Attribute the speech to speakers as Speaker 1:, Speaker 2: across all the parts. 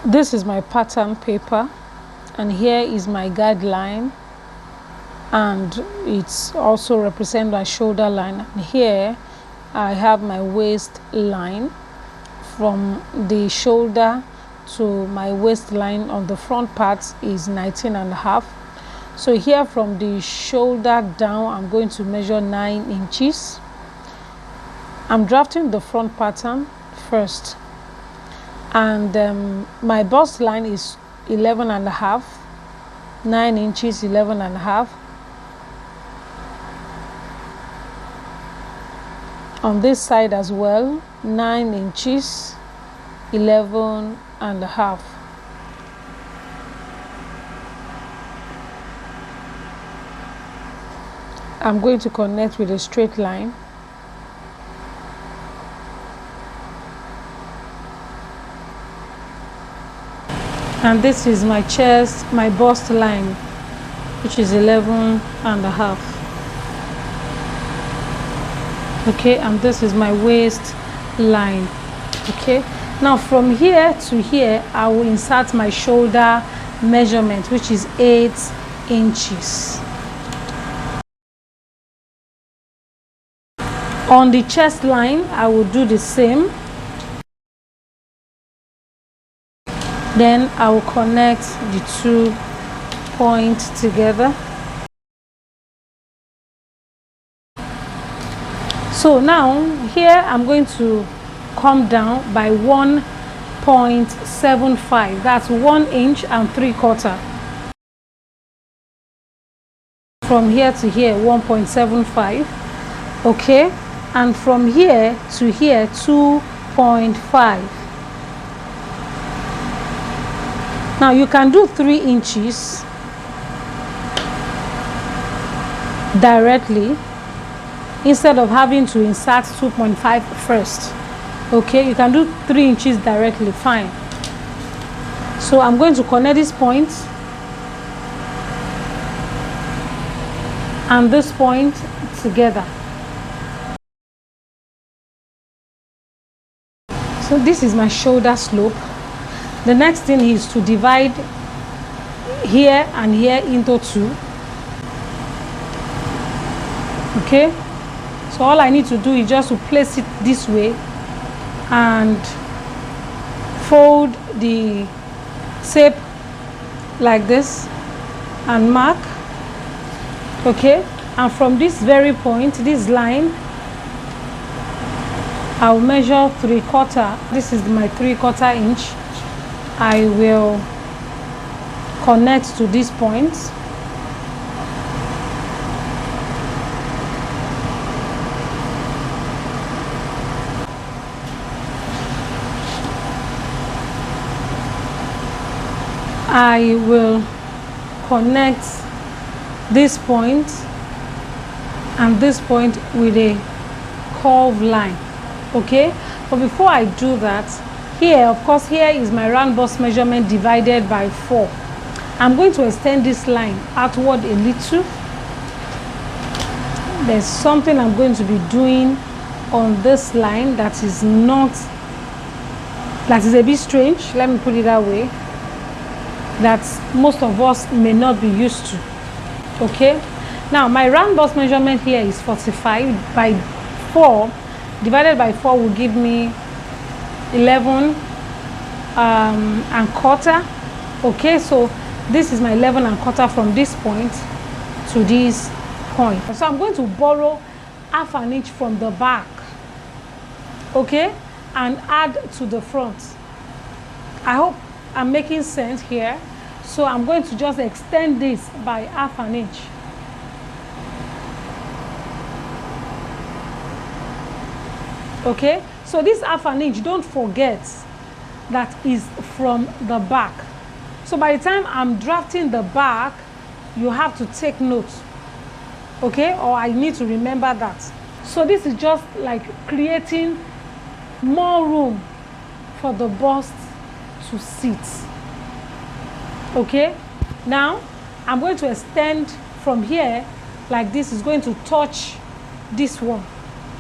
Speaker 1: This is my pattern paper, and here is my guideline, and it's also represent my shoulder line. And here I have my waistline. From the shoulder to my waistline on the front part is 19.5. So here from the shoulder down, I'm going to measure 9 inches. I'm drafting the front pattern first, and my bust line is 11.5, 9 inches, 11.5. On this side as well, 9 inches, 11.5. I'm going to connect with a straight line. And this is my chest, my bust line, which is 11.5. Okay, and this is my waist line. Okay, now from here to here I will insert my shoulder measurement, which is 8 inches. On the chest line I will do the same. Then I will connect the 2 points together. So now here I'm going to come down by 1.75. That's 1 inch and 3/4. From here to here, 1.75. Okay, and from here to here, 2.5. Now you can do 3 inches directly instead of having to insert 2.5 first. Okay, you can do 3 inches directly, fine. So I'm going to connect this point and this point together. So this is my shoulder slope. The next thing is to divide here and here into 2. Okay, so all I need to do is just to place it this way and fold the shape like this and mark. Okay, and from this very point, this line, I'll measure 3/4. This is my 3/4 inch. I will connect to this point. I will connect this point and this point with a curved line. Okay, but before I do that, here, of course, here is my round bust measurement divided by 4. I'm going to extend this line outward a little. There's something I'm going to be doing on this line that is a bit strange, let me put it that way, that most of us may not be used to. Okay, now my round bust measurement here is 45 by 4 divided by 4 will give me 11.25. Okay, so this is my 11.25 from this point to this point. So I'm going to borrow 1/2 inch from the back, okay, and add to the front. I hope I'm making sense here. So I'm going to just extend this by 1/2 inch. Okay, so this 1/2 inch, don't forget that is from the back. So by the time I'm drafting the back, you have to take note, okay, or I need to remember that. So this is just like creating more room for the bust to sit. Okay, now I'm going to extend from here like this is going to touch this one.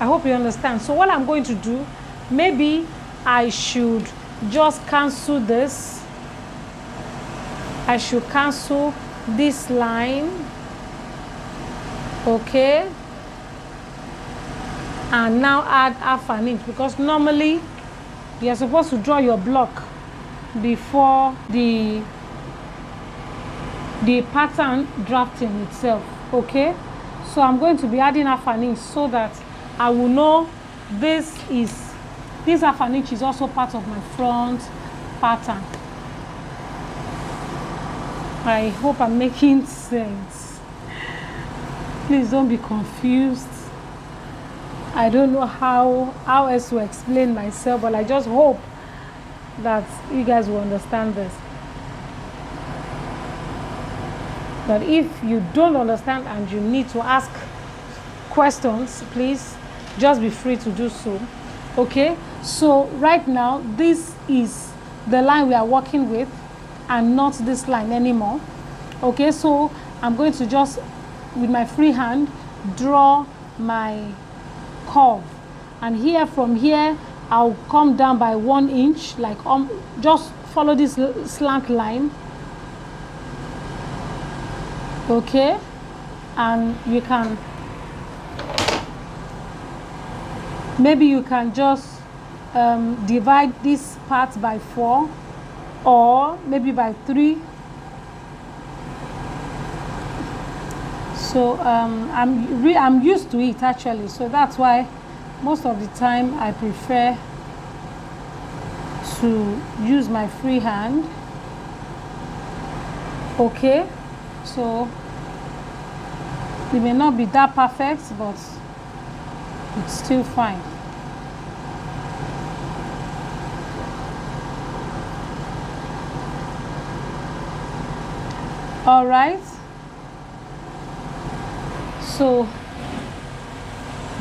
Speaker 1: I hope you understand. So what I'm going to do, maybe I should just cancel this I should cancel this line, okay, and now add half an inch, because normally you're supposed to draw your block before the pattern drafting itself, okay. So I'm going to be adding half an inch so that I will know this half an inch is also part of my front pattern. I hope I'm making sense. Please don't be confused. I don't know how else to explain myself, but I just hope that you guys will understand this. But if you don't understand and you need to ask questions, please just be free to do so. Okay, so right now this is the line we are working with and not this line anymore. Okay, so I'm going to just with my free hand draw my curve, and here from here I'll come down by 1 inch, like just follow this slant line. Okay, and you can maybe you can just divide this part by 4 or maybe by 3. So I'm used to it actually, so that's why most of the time I prefer to use my free hand. Okay, so it may not be that perfect, but it's still fine. All right, so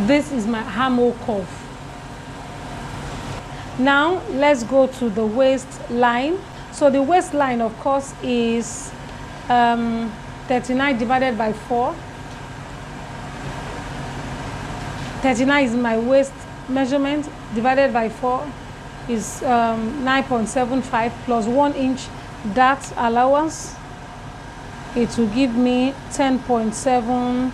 Speaker 1: this is my armhole curve. Now let's go to the waistline. So the waistline, of course, is 39 divided by 4. 39 is my waist measurement, divided by 4 is 9.75 plus 1 inch dart allowance. It will give me 10.75,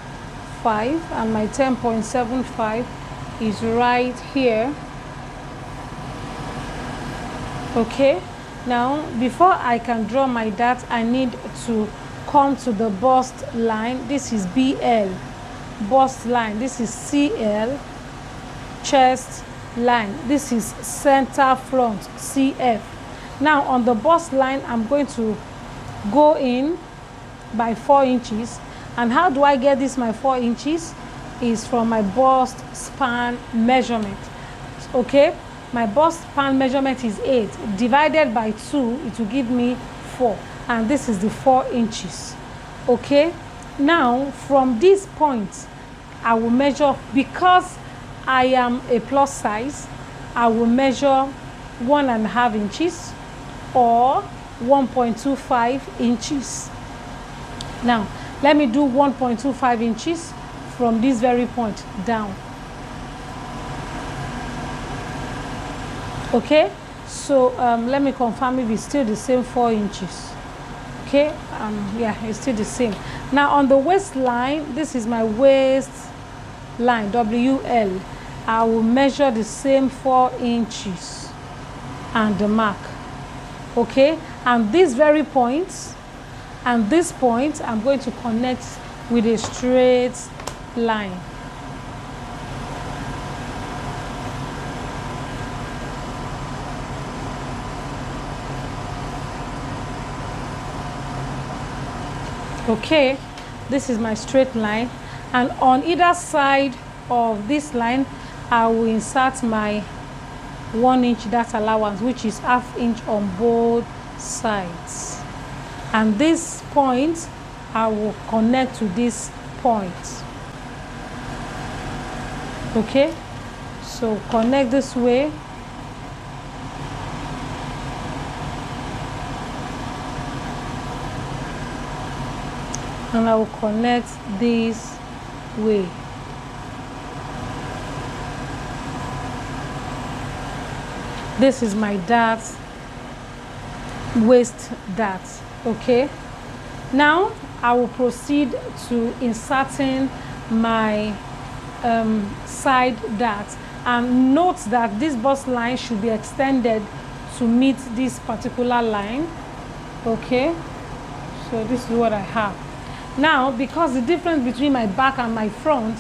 Speaker 1: and my 10.75 is right here. Okay, now before I can draw my dart, I need to come to the bust line. This is BL, bust line. This is CL, chest line. This is center front, CF. Now on the bust line, I'm going to go in by 4 inches. And how do I get this my 4 inches? Is from my bust span measurement. Okay, my bust span measurement is 8 divided by 2, it will give me 4, and this is the 4 inches. Okay, now from this point I will measure, because I am a plus size, I will measure 1.5 inches or 1.25 inches. Now let me do 1.25 inches from this very point down. Okay, so let me confirm if it's still the same 4 inches. Okay, yeah, it's still the same. Now on the waistline, this is my waist line, WL. I will measure the same 4 inches and the mark. Okay, and this very point and this point, I'm going to connect with a straight line. Okay, this is my straight line, and on either side of this line I will insert my 1 inch dart allowance, which is ½ inch on both sides, and this point I will connect to this point. Okay, so connect this way. And I will connect this way. This is my dart, waist dart. Okay, now I will proceed to inserting my side dart, and note that this bust line should be extended to meet this particular line. Okay, so this is what I have now. Because the difference between my back and my front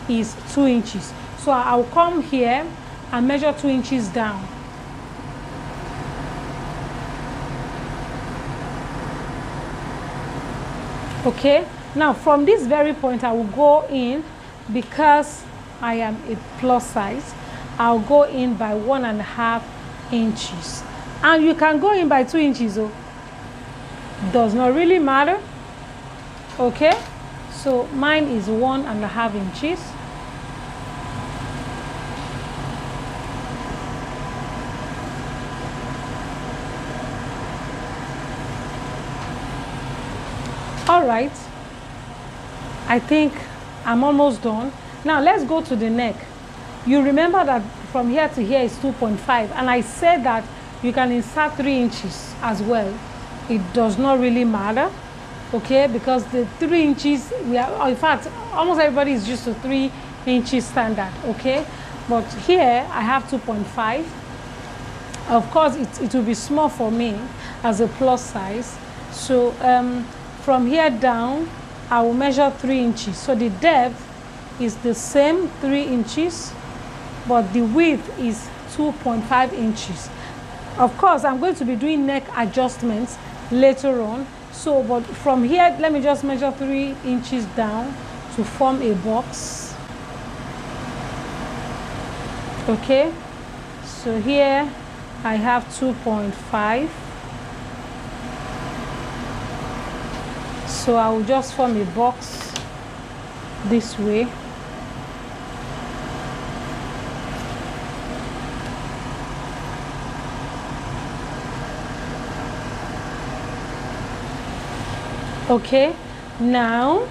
Speaker 1: is 2 inches, so I'll come here and measure 2 inches down. Okay, now from this very point I will go in, because I am a plus size, I'll go in by 1.5 inches, and you can go in by 2 inches. Oh, does not really matter. Okay, so mine is 1.5 inches. All right, I think I'm almost done. Now let's go to the neck. You remember that from here to here is 2.5, and I said that you can insert 3 inches as well. It does not really matter, okay, because the 3 inches, in fact, almost everybody is used to 3 inches standard, okay, but here I have 2.5. Of course, it will be small for me as a plus size, so from here down, I will measure 3 inches. So the depth is the same, 3 inches, but the width is 2.5 inches. Of course, I'm going to be doing neck adjustments later on. So, but from here, let me just measure 3 inches down to form a box. Okay, so here I have 2.5. So I will just form a box this way. Okay, now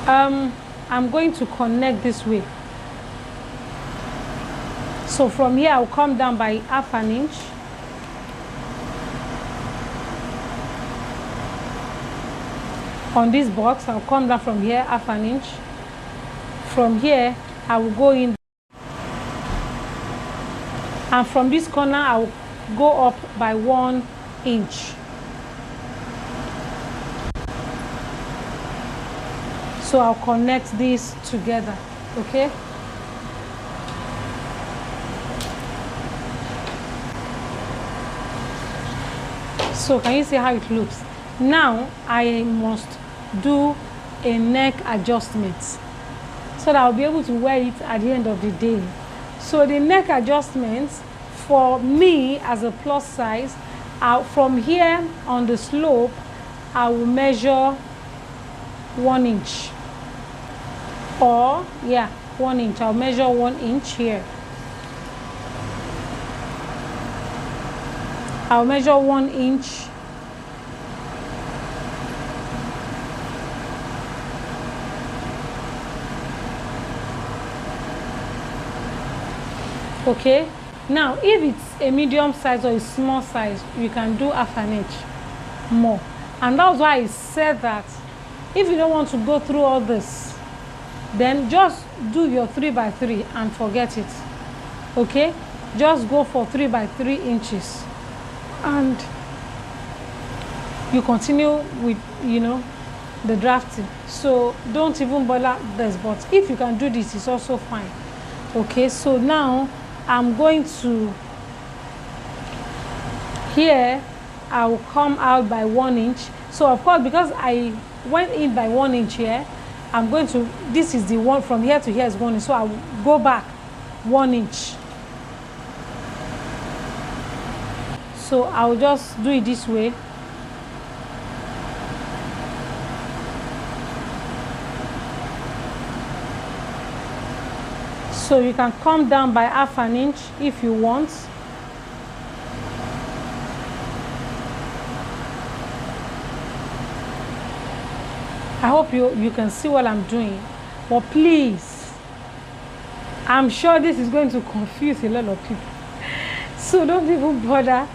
Speaker 1: I'm going to connect this way. So from here I'll come down by 1/2 inch. On this box, I'll come down from here 1/2 inch. From here, I will go in, and from this corner, I will go up by 1 inch. So I'll connect these together, okay? So can you see how it looks? Now I must do a neck adjustment so that I'll be able to wear it at the end of the day. So the neck adjustments for me as a plus size, from here on the slope, I will measure 1 inch. Or, yeah, 1 inch. I'll measure 1 inch here. I'll measure 1 inch. Okay, now if it's a medium size or a small size, you can do 1/2 inch more. And that's why I said that if you don't want to go through all this, then just do your 3x3 and forget it. Okay, just go for 3x3 inches and you continue with, you know, the drafting. So don't even bother this, but if you can do this, it's also fine. Okay, so now I'm going to, here I will come out by 1 inch. So of course, because I went in by 1 inch here, I'm going to, this is the one from here to here is 1 inch, so I will go back 1 inch. So I'll just do it this way. So you can come down by 1/2 inch if you want. I hope you can see what I'm doing. But please, I'm sure this is going to confuse a lot of people. So don't even bother.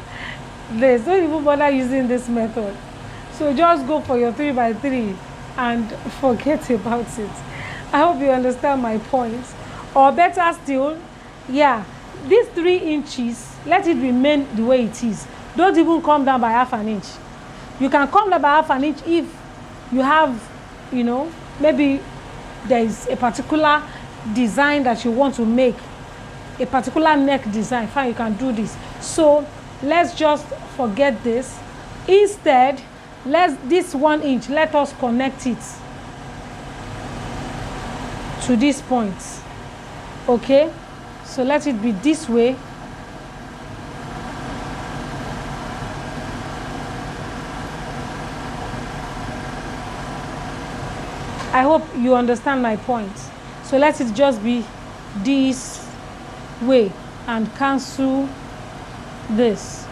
Speaker 1: this. Don't even bother using this method. So just go for your 3 by 3 and forget about it. I hope you understand my point. Or better still, yeah, these 3 inches, let it remain the way it is. Don't even come down by ½ inch. You can come down by ½ inch if you have, you know, maybe there is a particular design that you want to make, a particular neck design. Fine, you can do this. So let's just forget this. Instead, this 1 inch, let us connect it to this point. Okay, so let it be this way. I hope you understand my point. So let it just be this way and cancel this.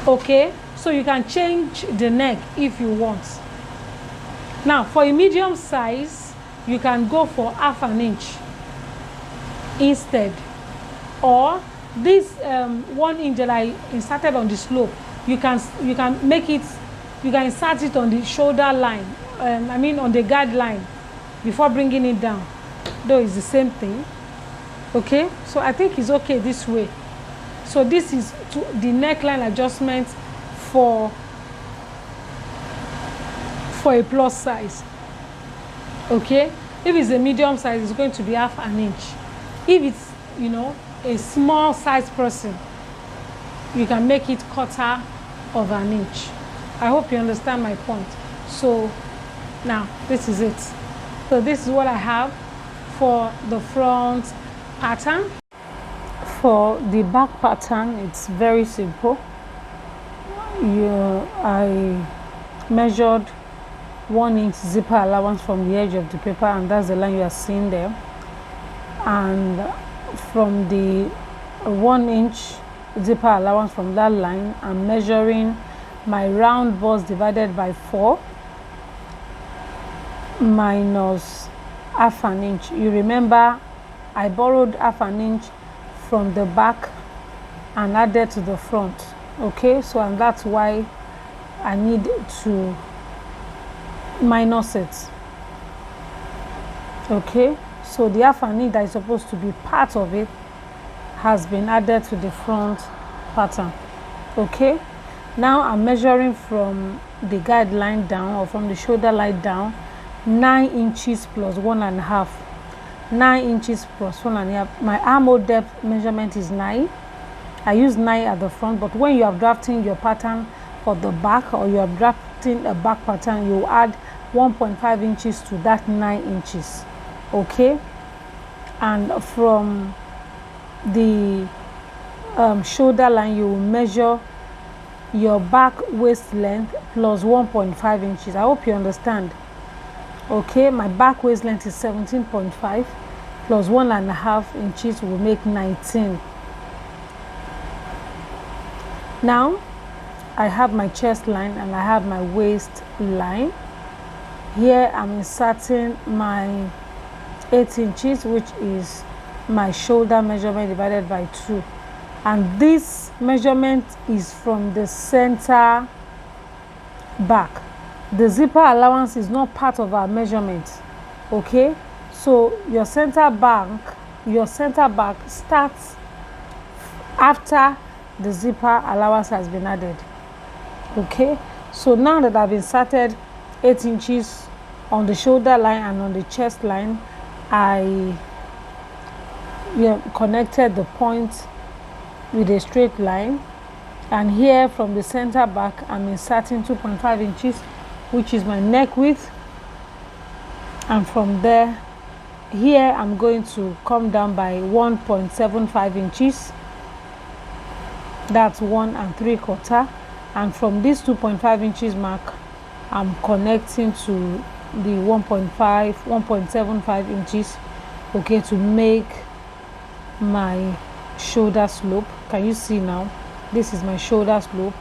Speaker 1: Okay, so you can change the neck if you want. Now for a medium size, you can go for ½ inch instead, or this 1 inch that I inserted on the slope, you can make it, you can insert it on the shoulder line, I mean on the guard line before bringing it down, though it's the same thing. Okay, so I think it's okay this way. So this is the neckline adjustment for a plus size. Okay, if it's a medium size, it's going to be ½ inch. If it's, you know, a small size person, you can make it 1/4 of an inch. I hope you understand my point. So now this is it. So this is what I have for the front pattern. For the back pattern, it's very simple. I measured 1 inch zipper allowance from the edge of the paper, and that's the line you are seeing there. And from the 1 inch zipper allowance from that line, I'm measuring my round bust divided by 4 minus ½ inch. You remember I borrowed ½ inch from the back and added to the front. Okay, so and that's why I need to minus it. Okay, so the ½ inch that is supposed to be part of it has been added to the front pattern. Okay, now I'm measuring from the guideline down, or from the shoulder line down, 9 inches plus 1.5. 9 inches plus 1.5. My armhole depth measurement is 9. I use 9 at the front, but when you are drafting your pattern for the back, or you are drafting a back pattern, you add 1.5 inches to that 9 inches. Okay, and from the shoulder line, you will measure your back waist length plus 1.5 inches. I hope you understand. Okay, my back waist length is 17.5 plus 1.5 inches will make 19. Now I have my chest line and I have my waist line. Here I'm inserting my 8 inches, which is my shoulder measurement divided by 2. And this measurement is from the center back. The zipper allowance is not part of our measurement. Okay, so your center back starts after the zipper allowance has been added. Okay, so now that I've inserted 8 inches on the shoulder line and on the chest line, I connected the point with a straight line, and here from the center back I'm inserting 2.5 inches, which is my neck width, and from there, here I'm going to come down by 1.75 inches. That's 1 3/4, and from this 2.5 inches mark, I'm connecting to the 1.75 inches. Okay, to make my shoulder slope. Can you see now? This is my shoulder slope,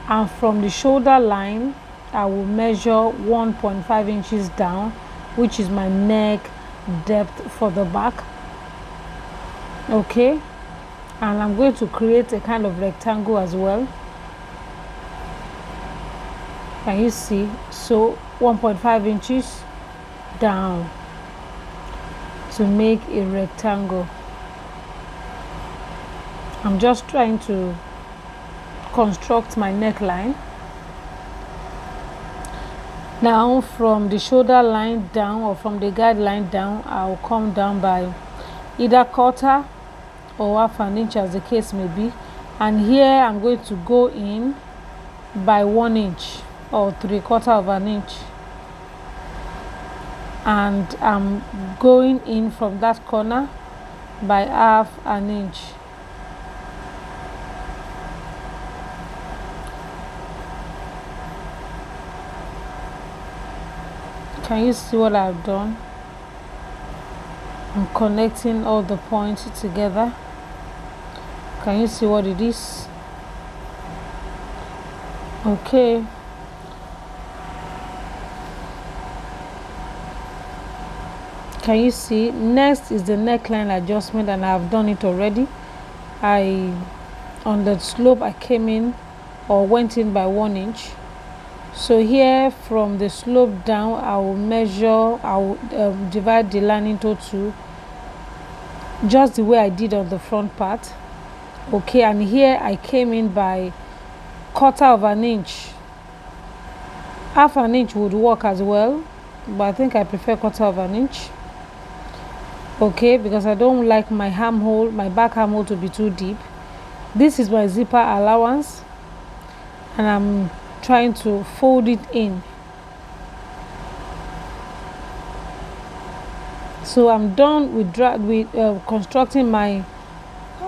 Speaker 1: and from the shoulder line, I will measure 1.5 inches down, which is my neck depth for the back. Okay, and I'm going to create a kind of rectangle as well. Can you see? So 1.5 inches down to make a rectangle. I'm just trying to construct my neckline. Now from the shoulder line down, or from the guideline down, I'll come down by either quarter or half an inch, as the case may be, and here I'm going to go in by 1 inch or 3/4 of an inch, and I'm going in from that corner by half an inch. Can you see what I've done? I'm connecting all the points together. Can you see what it is? Okay. Can you see? Next is the neckline adjustment, and I've done it already. On the slope I came in or went in by 1 inch. So here from the slope down, I will divide the line into 2, just the way I did on the front part. Okay, and here I came in by 1/4 of an inch. Half an inch would work as well, but I think I prefer 1/4 of an inch. Okay, because I don't like my armhole, my back armhole, to be too deep. This is my zipper allowance, and I'm trying to fold it in. So I'm done with constructing my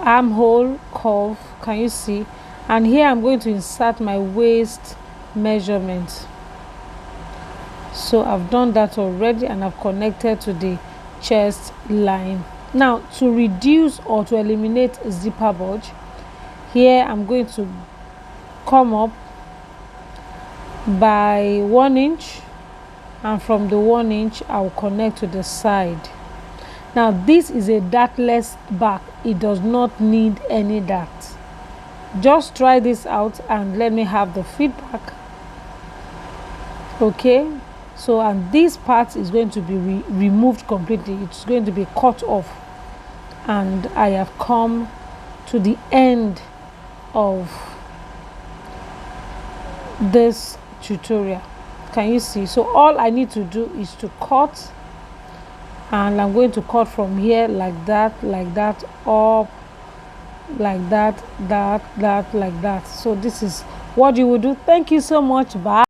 Speaker 1: armhole curve. Can you see? And here I'm going to insert my waist measurement. So I've done that already, and I've connected to the chest line. Now, to reduce or to eliminate zipper bulge, here I'm going to come up by 1 inch, and from the 1 inch I'll connect to the side. Now this is a dartless back. It does not need any dart. Just try this out and let me have the feedback. Okay, so, and this part is going to be removed completely. It's going to be cut off, and I have come to the end of this tutorial. Can you see? So all I need to do is to cut, and I'm going to cut from here like that, up, like that, like that. So this is what you will do. Thank you so much. Bye.